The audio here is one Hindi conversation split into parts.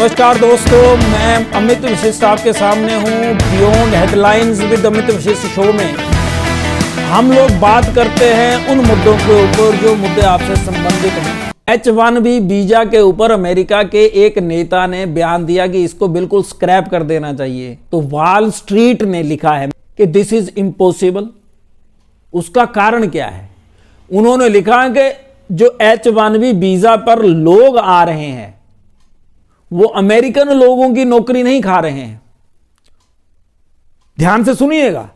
नमस्कार दोस्तों, मैं अमित वशिष्ठ आपके सामने हूँ beyond headlines with Amit Vashishtha show में। हम लोग बात करते हैं उन मुद्दों के ऊपर जो मुद्दे आपसे संबंधित हैं। H1B वीजा के ऊपर अमेरिका के एक नेता ने बयान दिया कि इसको बिल्कुल स्क्रैप कर देना चाहिए। तो वॉल स्ट्रीट ने लिखा है कि दिस इज इम्पॉसिबल। उसका कारण क्या है? उन्होंने लिखा कि जो H1B वीजा पर लोग आ रहे हैं वो अमेरिकन लोगों की नौकरी नहीं खा रहे हैं। ध्यान से सुनिएगा,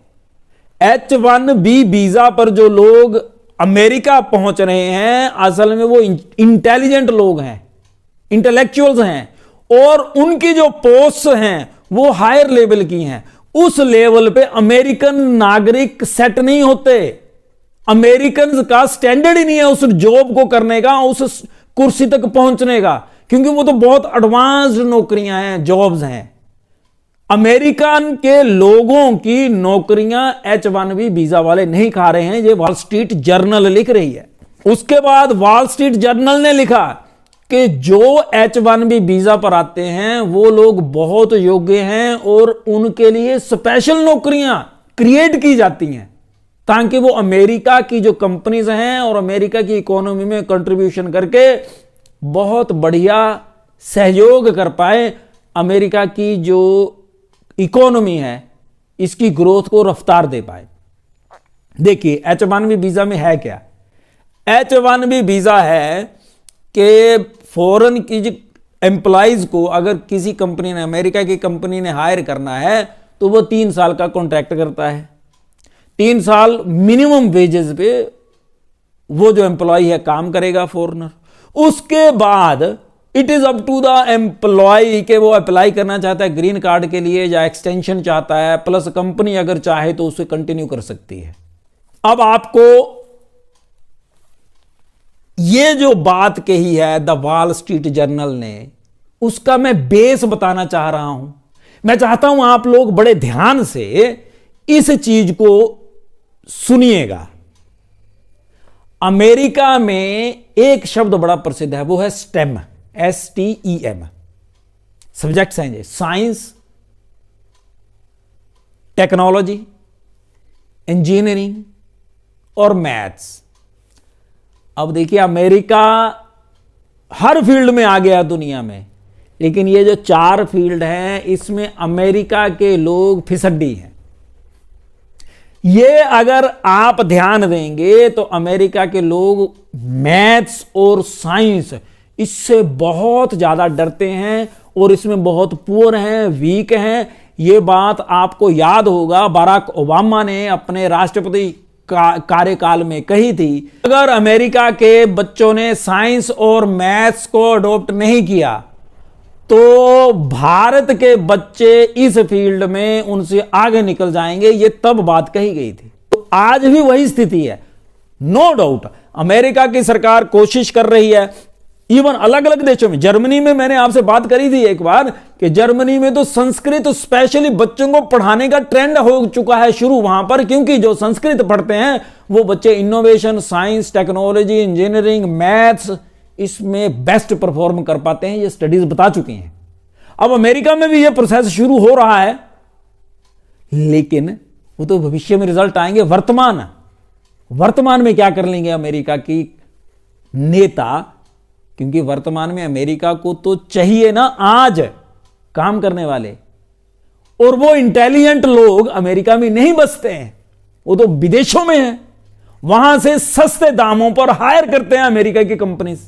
H1B वीजा पर जो लोग अमेरिका पहुंच रहे हैं असल में वो इंटेलिजेंट लोग हैं, इंटेलेक्चुअल्स हैं, और उनकी जो पोस्ट हैं वो हायर लेवल की हैं। उस लेवल पे अमेरिकन नागरिक सेट नहीं होते। अमेरिकन का स्टैंडर्ड ही नहीं है उस जॉब को करने का, उस कुर्सी तक पहुंचने का, क्योंकि वो तो बहुत एडवांस्ड नौकरियां हैं, जॉब्स हैं। अमेरिकन के लोगों की नौकरियां H1B वीजा वाले नहीं खा रहे हैं। ये वॉल स्ट्रीट जर्नल लिख रही है। उसके बाद वॉल स्ट्रीट जर्नल ने लिखा कि जो H1B वीजा पर आते हैं वो लोग बहुत योग्य हैं और उनके लिए स्पेशल नौकरियां क्रिएट की जाती हैं ताकि वो अमेरिका की जो कंपनीज हैं और अमेरिका की इकोनॉमी में कंट्रीब्यूशन करके बहुत बढ़िया सहयोग कर पाए। अमेरिका की जो इकोनॉमी है इसकी ग्रोथ को रफ्तार दे पाए। देखिए H1B वीजा में है क्या? H1B वीजा है कि फॉरेन की एम्प्लॉइज को अगर किसी कंपनी ने, अमेरिका की कंपनी ने हायर करना है तो वो 3 साल का कॉन्ट्रैक्ट करता है। 3 साल मिनिमम वेजेस पे वो जो एम्प्लॉय है काम करेगा, फॉरेनर। उसके बाद it is up to the employ के वो अप्लाई करना चाहता है ग्रीन कार्ड के लिए या एक्सटेंशन चाहता है, प्लस कंपनी अगर चाहे तो उसे कंटिन्यू कर सकती है। अब आपको ये जो बात कही है द वॉल स्ट्रीट जर्नल ने, उसका मैं बेस बताना चाह रहा हूं। मैं चाहता हूं आप लोग बड़े ध्यान से इस चीज को सुनिएगा। अमेरिका में एक शब्द बड़ा प्रसिद्ध है, वो है स्टेम, STEM। सब्जेक्ट्स हैं ये, साइंस, टेक्नोलॉजी, इंजीनियरिंग और मैथ्स। अब देखिए अमेरिका हर फील्ड में आ गया दुनिया में, लेकिन ये जो 4 फील्ड हैं इसमें अमेरिका के लोग फिसड्डी हैं। ये अगर आप ध्यान देंगे तो अमेरिका के लोग मैथ्स और साइंस इससे बहुत ज्यादा डरते हैं और इसमें बहुत पुअर हैं, वीक हैं। ये बात आपको याद होगा, बराक ओबामा ने अपने राष्ट्रपति कार्यकाल में कही थी। अगर अमेरिका के बच्चों ने साइंस और मैथ्स को अडॉप्ट नहीं किया तो भारत के बच्चे इस फील्ड में उनसे आगे निकल जाएंगे। ये तब बात कही गई थी। तो आज भी वही स्थिति है, नो डाउट। अमेरिका की सरकार कोशिश कर रही है, इवन अलग अलग देशों में। जर्मनी में मैंने आपसे बात करी थी एक बार कि जर्मनी में तो संस्कृत स्पेशली बच्चों को पढ़ाने का ट्रेंड हो चुका है शुरू वहां पर, क्योंकि जो संस्कृत पढ़ते हैं वो बच्चे innovation, science, technology, engineering, maths इसमें बेस्ट परफॉर्म कर पाते हैं। ये स्टडीज बता चुकी हैं। अब अमेरिका में भी ये प्रोसेस शुरू हो रहा है, लेकिन वो तो भविष्य में रिजल्ट आएंगे। वर्तमान में क्या कर लेंगे अमेरिका की नेता, क्योंकि वर्तमान में अमेरिका को तो चाहिए ना आज काम करने वाले, और वो इंटेलिजेंट लोग अमेरिका में नहीं बसते हैं, वो तो विदेशों में हैं। वहां से सस्ते दामों पर हायर करते हैं अमेरिका की कंपनीज।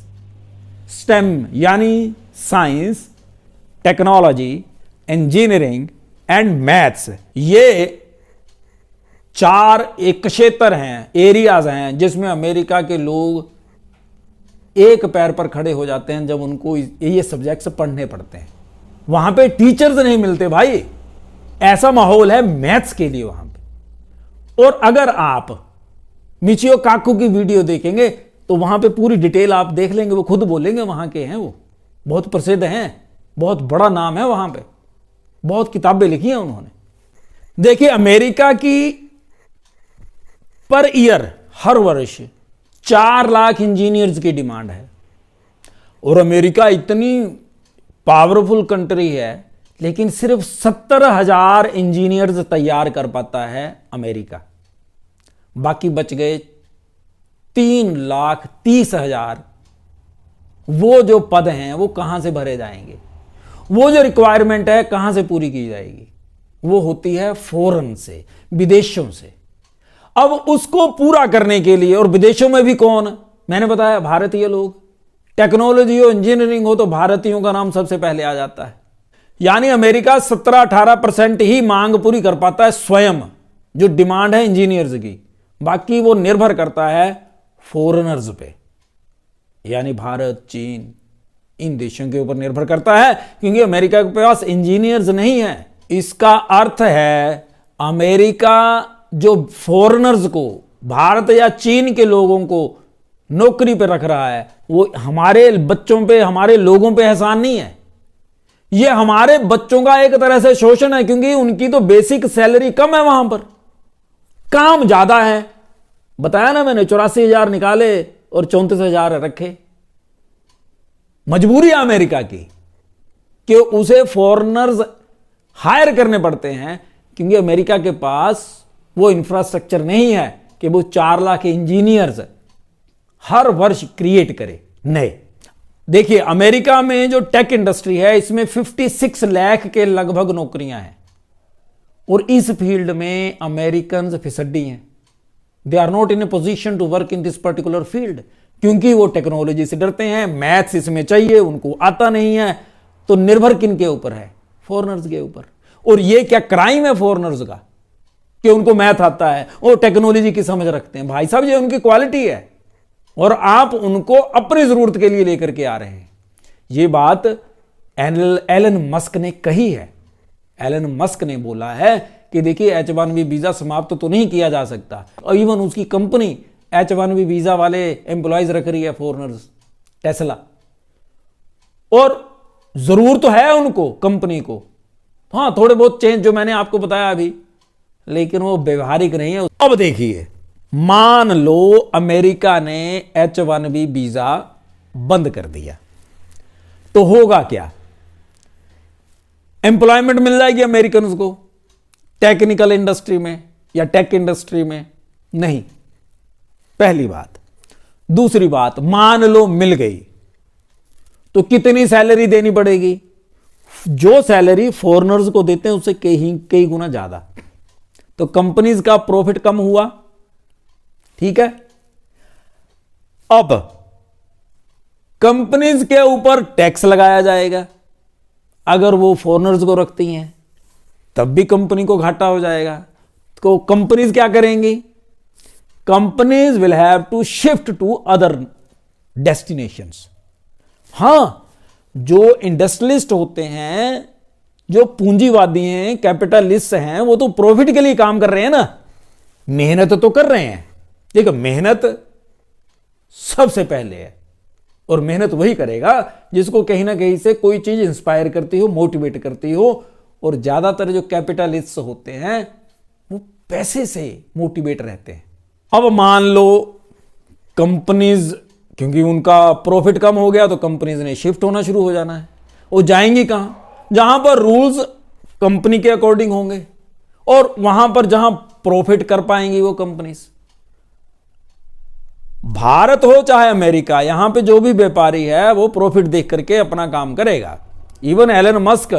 स्टेम यानी science, technology, engineering and maths, ये 4 एक क्षेत्र हैं, एरियाज हैं जिसमें अमेरिका के लोग एक पैर पर खड़े हो जाते हैं जब उनको ये सब्जेक्ट्स पढ़ने पड़ते हैं। वहां पे टीचर्स नहीं मिलते भाई, ऐसा माहौल है मैथ्स के लिए वहां पे। और अगर आप मिचियो काकू की वीडियो देखेंगे तो वहां पे पूरी डिटेल आप देख लेंगे, वो खुद बोलेंगे वहां के हैं, वो बहुत प्रसिद्ध हैं, बहुत बड़ा नाम है वहां पे, बहुत किताबें लिखी हैं उन्होंने। देखिए अमेरिका की पर ईयर हर वर्ष 4 लाख इंजीनियर्स की डिमांड है, और अमेरिका इतनी पावरफुल कंट्री है, लेकिन सिर्फ 70,000 इंजीनियर्स तैयार कर पाता है अमेरिका। बाकी बच गए 3,30,000। वो जो पद हैं वो कहां से भरे जाएंगे? वो जो रिक्वायरमेंट है कहां से पूरी की जाएगी? वो होती है फॉरेन से, विदेशों से। अब उसको पूरा करने के लिए, और विदेशों में भी कौन? मैंने बताया भारतीय लोग। टेक्नोलॉजी हो, इंजीनियरिंग हो, तो भारतीयों का नाम सबसे पहले आ जाता है। यानी अमेरिका 17-18% ही मांग पूरी कर पाता है स्वयं, जो डिमांड है इंजीनियर्स की। बाकी वो निर्भर करता है फॉरेनर्स पे, यानी भारत, चीन, इन देशों के ऊपर निर्भर करता है, क्योंकि अमेरिका के पास इंजीनियर्स नहीं है। इसका अर्थ है अमेरिका जो फॉरेनर्स को, भारत या चीन के लोगों को नौकरी पे रख रहा है, वो हमारे बच्चों पे, हमारे लोगों पे एहसान नहीं है। ये हमारे बच्चों का एक तरह से शोषण है, क्योंकि उनकी तो बेसिक सैलरी कम है, वहां पर काम ज्यादा है। बताया ना मैंने, 84,000 निकाले और 34,000 रखे। मजबूरी है अमेरिका की कि उसे फॉरेनर्स हायर करने पड़ते हैं, क्योंकि अमेरिका के पास वो इंफ्रास्ट्रक्चर नहीं है कि वो 4 लाख इंजीनियर्स हर वर्ष क्रिएट करे नए। देखिए अमेरिका में जो टेक इंडस्ट्री है, इसमें 56 लाख के लगभग नौकरियां हैं, और इस फील्ड में अमेरिकन फिसड्डी हैं। They are not in a position to work in this particular field, क्योंकि वो टेक्नोलॉजी से डरते हैं, मैथ्स इसमें चाहिए, उनको आता नहीं है। तो निर्भर किन के ऊपर है? फॉरेनर्स के ऊपर। और ये क्या क्राइम है फॉरेनर्स का कि उनको मैथ आता है और टेक्नोलॉजी की समझ रखते हैं? भाई साहब, ये उनकी क्वालिटी है, और आप उनको अपनी जरूरत के लिए लेकर के आ रहे हैं। ये बात एलन मस्क ने कही है। एलन मस्क ने बोला है कि देखिए H1B वीजा समाप्त तो नहीं किया जा सकता, और इवन उसकी कंपनी H1B वीजा वाले एम्प्लॉयज रख रही है फॉरेनर्स, टेस्ला। और जरूर तो है उनको, कंपनी को, हाँ थोड़े बहुत चेंज जो मैंने आपको बताया अभी, लेकिन वो व्यवहारिक नहीं है। अब देखिए, मान लो अमेरिका ने H1B वीजा बंद कर दिया, तो होगा क्या? एम्प्लॉयमेंट मिल जाएगी अमेरिकन को टेक्निकल इंडस्ट्री में या टेक इंडस्ट्री में? नहीं, पहली बात। दूसरी बात, मान लो मिल गई तो कितनी सैलरी देनी पड़ेगी? जो सैलरी फॉरेनर्स को देते हैं उससे कई गुना ज्यादा। तो कंपनीज का प्रॉफिट कम हुआ, ठीक है। अब कंपनीज के ऊपर टैक्स लगाया जाएगा, अगर वो फॉरेनर्स को रखती हैं तब भी कंपनी को घाटा हो जाएगा। तो कंपनीज क्या करेंगी? Companies will have to shift to other destinations. हां, जो इंडस्ट्रियलिस्ट होते हैं, जो पूंजीवादी हैं, कैपिटलिस्ट हैं, वो तो प्रॉफिट के लिए काम कर रहे हैं ना, मेहनत तो कर रहे हैं। देखो, मेहनत सबसे पहले है, और मेहनत वही करेगा जिसको कहीं ना कहीं से कोई चीज इंस्पायर करती हो, मोटिवेट करती हो। और ज्यादातर जो कैपिटलिस्ट होते हैं वो पैसे से मोटिवेट रहते हैं। अब मान लो कंपनीज, क्योंकि उनका प्रॉफिट कम हो गया, तो कंपनीज ने शिफ्ट होना शुरू हो जाना है। वो जाएंगी कहां? जहां पर रूल्स कंपनी के अकॉर्डिंग होंगे, और वहां पर जहां प्रॉफिट कर पाएंगी वो कंपनीज। भारत हो चाहे अमेरिका, यहां पे जो भी व्यापारी है वो प्रॉफिट देख करके अपना काम करेगा। इवन एलन मस्क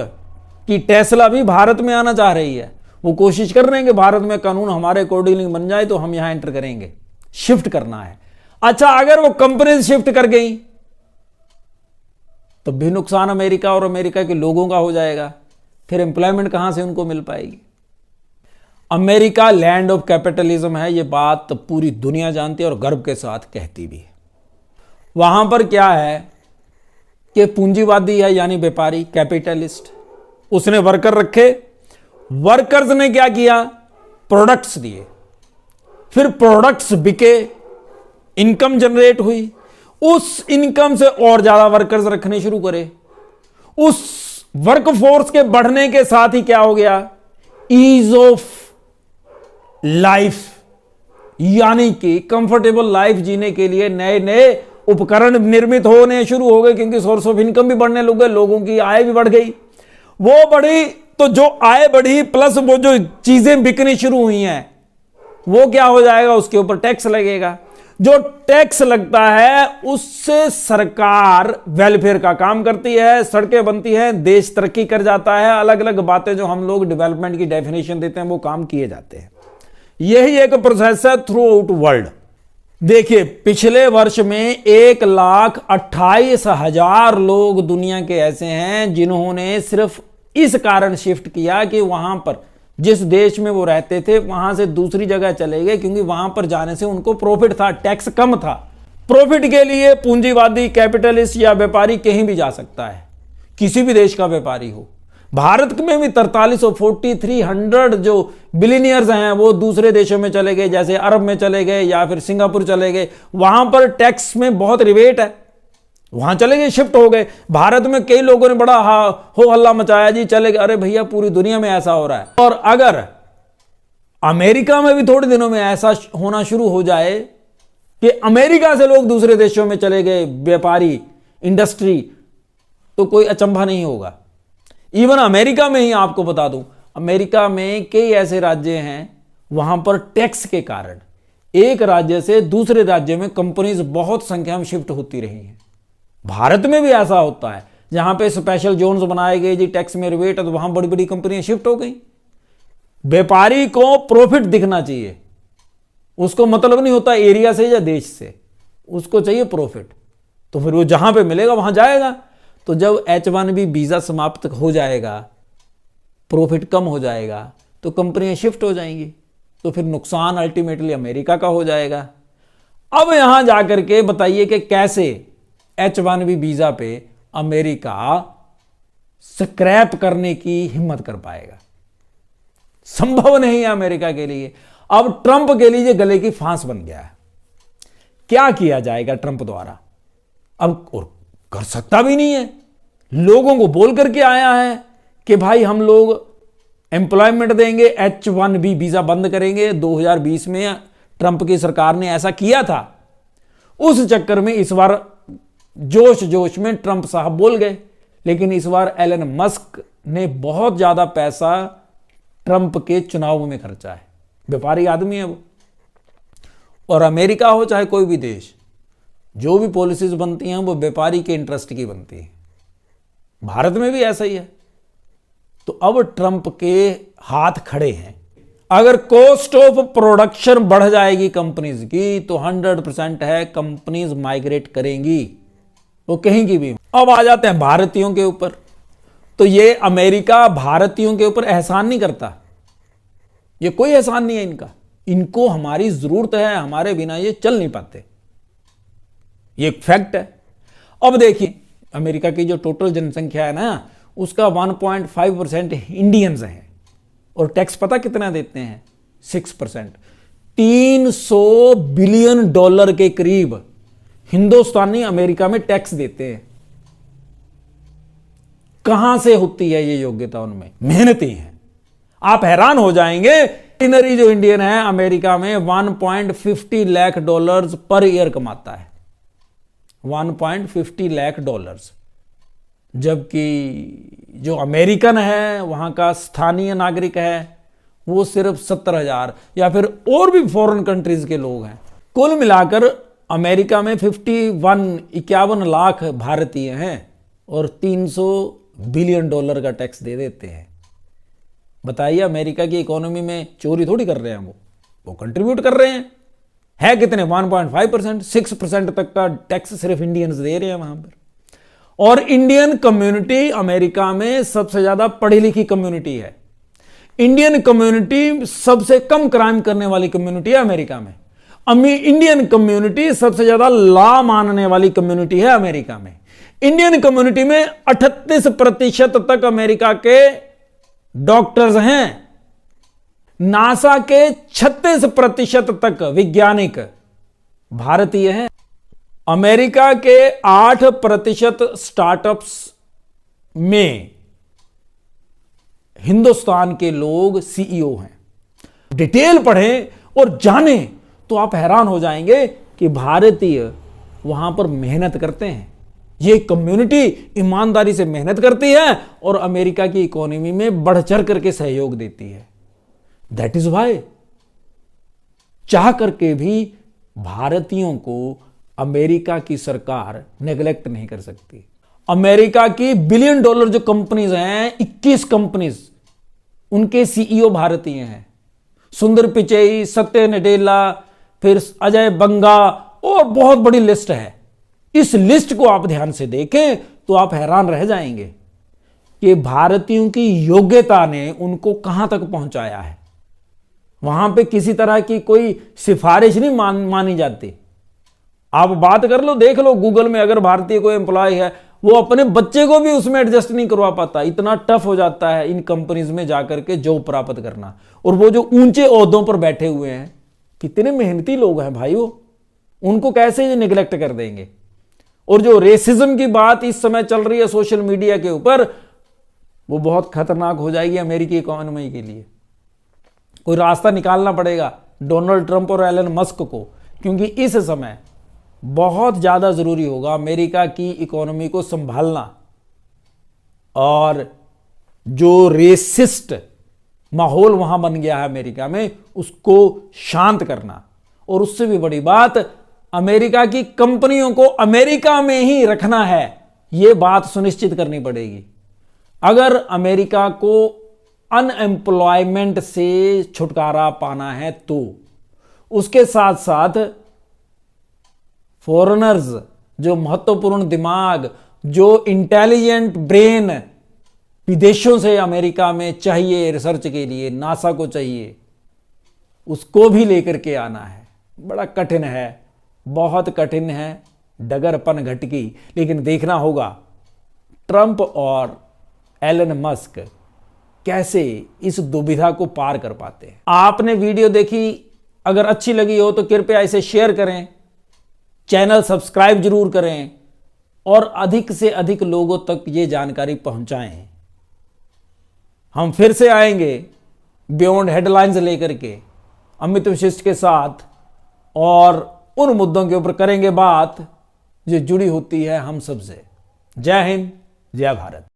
की टेस्ला भी भारत में आना चाह रही है। वो कोशिश कर रहे हैं कि भारत में कानून हमारे अकॉर्डिंग बन जाए तो हम यहां एंटर करेंगे। शिफ्ट करना है। अच्छा, अगर वो कंपनी शिफ्ट कर गई तो भी नुकसान अमेरिका और अमेरिका के लोगों का हो जाएगा। फिर एम्प्लॉयमेंट कहां से उनको मिल पाएगी? अमेरिका लैंड ऑफ कैपिटलिज्म है, यह बात पूरी दुनिया जानती है और गर्व के साथ कहती भी है। वहां पर क्या है कि पूंजीवादी है, यानी व्यापारी, कैपिटलिस्ट, उसने वर्कर रखे, वर्कर्स ने क्या किया? प्रोडक्ट्स दिए, फिर प्रोडक्ट्स बिके, इनकम जनरेट हुई, उस इनकम से और ज्यादा वर्कर्स रखने शुरू करे। उस वर्कफोर्स के बढ़ने के साथ ही क्या हो गया? ईज ऑफ लाइफ, यानी कि कंफर्टेबल लाइफ जीने के लिए नए नए उपकरण निर्मित होने शुरू हो गए, क्योंकि सोर्स ऑफ इनकम भी बढ़ने लग गए, लोगों की आय भी बढ़ गई। वो बढ़ी तो जो आय बढ़ी प्लस वो जो चीजें बिकनी शुरू हुई हैं, वो क्या हो जाएगा, उसके ऊपर टैक्स लगेगा। जो टैक्स लगता है उससे सरकार वेलफेयर का काम करती है, सड़कें बनती हैं, देश तरक्की कर जाता है, अलग अलग बातें जो हम लोग डेवलपमेंट की डेफिनेशन देते हैं वो काम किए जाते हैं। यही एक प्रोसेस है थ्रू आउट वर्ल्ड। देखिए पिछले वर्ष में 1,28,000 लोग दुनिया के ऐसे हैं जिन्होंने सिर्फ इस कारण शिफ्ट किया कि वहां पर जिस देश में वो रहते थे वहां से दूसरी जगह चले गए, क्योंकि वहां पर जाने से उनको प्रॉफिट था, टैक्स कम था। प्रॉफिट के लिए पूंजीवादी, कैपिटलिस्ट या व्यापारी कहीं भी जा सकता है, किसी भी देश का व्यापारी हो। भारत में भी 4300 जो बिलियनियर्स हैं वो दूसरे देशों में चले गए, जैसे अरब में चले गए या फिर सिंगापुर चले गए। वहां पर टैक्स में बहुत रिबेट है, वहां चले गए, शिफ्ट हो गए। भारत में कई लोगों ने बड़ा हो हल्ला मचाया जी, चले गए। अरे भैया पूरी दुनिया में ऐसा हो रहा है। और अगर अमेरिका में भी थोड़े दिनों में ऐसा होना शुरू हो जाए कि अमेरिका से लोग दूसरे देशों में चले गए, व्यापारी, इंडस्ट्री, तो कोई अचंभा नहीं होगा। इवन अमेरिका में ही आपको बता दूं, अमेरिका में कई ऐसे राज्य हैं वहां पर टैक्स के कारण एक राज्य से दूसरे राज्य में कंपनीज बहुत संख्या में शिफ्ट होती रही हैं। भारत में भी ऐसा होता है, जहां पे स्पेशल जोन्स बनाए गए जी, टैक्स में रिबेट है, तो वहां बड़ी बड़ी कंपनियां शिफ्ट हो गई। व्यापारी को प्रॉफिट दिखना चाहिए, उसको मतलब नहीं होता एरिया से या देश से, उसको चाहिए प्रॉफिट। तो फिर वो जहां पे मिलेगा वहां जाएगा। तो जब H1B वीजा समाप्त हो जाएगा, प्रॉफिट कम हो जाएगा, तो कंपनियां शिफ्ट हो जाएंगी, तो फिर नुकसान अल्टीमेटली अमेरिका का हो जाएगा। अब यहां जाकर के बताइए कि कैसे H1B वीजा पे अमेरिका स्क्रैप करने की हिम्मत कर पाएगा। संभव नहीं है अमेरिका के लिए। अब ट्रंप के लिए गले की फांस बन गया है। क्या किया जाएगा ट्रंप द्वारा? अब और कर सकता भी नहीं है। लोगों को बोल करके आया है कि भाई हम लोग एम्प्लॉयमेंट देंगे, H1B वीजा बंद करेंगे। 2020 में ट्रंप की सरकार ने ऐसा किया था। उस चक्कर में इस बार जोश जोश में ट्रंप साहब बोल गए, लेकिन इस बार एलन मस्क ने बहुत ज्यादा पैसा ट्रंप के चुनाव में खर्चा है। व्यापारी आदमी है वो। और अमेरिका हो चाहे कोई भी देश, जो भी पॉलिसीज बनती हैं वो व्यापारी के इंटरेस्ट की बनती है। भारत में भी ऐसा ही है। तो अब ट्रंप के हाथ खड़े हैं। अगर कॉस्ट ऑफ प्रोडक्शन बढ़ जाएगी कंपनीज की, तो 100% है कंपनीज माइग्रेट करेंगी, वो कहेंगी भी। अब आ जाते हैं भारतीयों के ऊपर। तो ये अमेरिका भारतीयों के ऊपर एहसान नहीं करता, ये कोई एहसान नहीं है इनका। इनको हमारी जरूरत है, हमारे बिना ये चल नहीं पाते, ये एक फैक्ट है। अब देखिए अमेरिका की जो टोटल जनसंख्या है ना, उसका 1.5% इंडियंस हैं, और टैक्स पता कितना देते हैं? 6%। $300 बिलियन के करीब हिंदुस्तानी अमेरिका में टैक्स देते हैं। कहां से होती है ये योग्यता उनमें? मेहनती हैं। आप हैरान हो जाएंगे, ऑर्डिनरी जो इंडियन है अमेरिका में $1.50 लाख पर ईयर कमाता है। $1.50 लाख, जबकि जो अमेरिकन है वहां का स्थानीय नागरिक है वो सिर्फ 70,000, या फिर और भी फॉरेन कंट्रीज के लोग हैं। कुल मिलाकर अमेरिका में 51 लाख भारतीय हैं और $300 बिलियन का टैक्स दे देते हैं। बताइए अमेरिका की इकोनॉमी में चोरी थोड़ी कर रहे हैं वो कंट्रीब्यूट कर रहे हैं। है कितने? 1.5%, 6% तक का टैक्स सिर्फ इंडियंस दे रहे हैं वहां पर। और इंडियन कम्युनिटी अमेरिका में सबसे ज्यादा पढ़ी लिखी कम्युनिटी है। इंडियन कम्युनिटी सबसे कम क्राइम करने वाली कम्युनिटी है अमेरिका में। इंडियन कम्युनिटी सबसे ज्यादा लॉ मानने वाली कम्युनिटी है अमेरिका में। इंडियन कम्युनिटी में 38% तक अमेरिका के डॉक्टर्स हैं। नासा के 36% तक वैज्ञानिक भारतीय हैं। अमेरिका के 8% स्टार्टअप्स में हिंदुस्तान के लोग सीईओ हैं। डिटेल पढ़ें और जानें तो आप हैरान हो जाएंगे कि भारतीय वहां पर मेहनत करते हैं। ये कम्युनिटी ईमानदारी से मेहनत करती है और अमेरिका की इकोनॉमी में बढ़ चढ़ करके सहयोग देती है। दैट इज वाई चाह करके भी भारतीयों को अमेरिका की सरकार नेग्लेक्ट नहीं कर सकती। अमेरिका की $1 बिलियन जो कंपनीज हैं, 21 कंपनीज, उनके सीईओ भारतीय हैं। सुंदर पिचई, सत्य नडेला, फिर अजय बंगा, और बहुत बड़ी लिस्ट है। इस लिस्ट को आप ध्यान से देखें तो आप हैरान रह जाएंगे कि भारतीयों की योग्यता ने उनको कहां तक पहुंचाया है। वहां पे किसी तरह की कोई सिफारिश नहीं मानी जाती। आप बात कर लो, देख लो गूगल में, अगर भारतीय कोई एम्प्लॉय है वो अपने बच्चे को भी उसमें एडजस्ट नहीं करवा पाता। इतना टफ हो जाता है इन कंपनीज में जाकर के जॉब प्राप्त करना। और वो जो ऊंचे ओहदों पर बैठे हुए हैं, कितने मेहनती लोग हैं भाई, वो उनको कैसे ये निगलेक्ट कर देंगे। और जो रेसिज्म की बात इस समय चल रही है सोशल मीडिया के ऊपर, वो बहुत खतरनाक हो जाएगी अमेरिकी इकोनॉमी के लिए। कोई रास्ता निकालना पड़ेगा डोनाल्ड ट्रंप और एलन मस्क को, क्योंकि इस समय बहुत ज्यादा जरूरी होगा अमेरिका की इकोनॉमी को संभालना और जो रेसिस्ट माहौल वहां बन गया है अमेरिका में, उसको शांत करना। और उससे भी बड़ी बात, अमेरिका की कंपनियों को अमेरिका में ही रखना है, यह बात सुनिश्चित करनी पड़ेगी। अगर अमेरिका को अनएम्प्लॉयमेंट से छुटकारा पाना है तो उसके साथ साथ फॉरेनर्स, जो महत्वपूर्ण दिमाग, जो इंटेलिजेंट ब्रेन विदेशों से अमेरिका में चाहिए रिसर्च के लिए, नासा को चाहिए, उसको भी लेकर के आना है। बड़ा कठिन है, बहुत कठिन है, डगरपन घटकी। लेकिन देखना होगा ट्रंप और एलन मस्क कैसे इस दुविधा को पार कर पाते हैं। आपने वीडियो देखी, अगर अच्छी लगी हो तो कृपया इसे शेयर करें, चैनल सब्सक्राइब जरूर करें और अधिक से अधिक लोगों तक ये जानकारी पहुंचाएं। हम फिर से आएंगे बियॉन्ड हेडलाइंस लेकर के अमित वशिष्ठ के साथ, और उन मुद्दों के ऊपर करेंगे बात जो जुड़ी होती है हम सबसे। जय हिंद, जय भारत।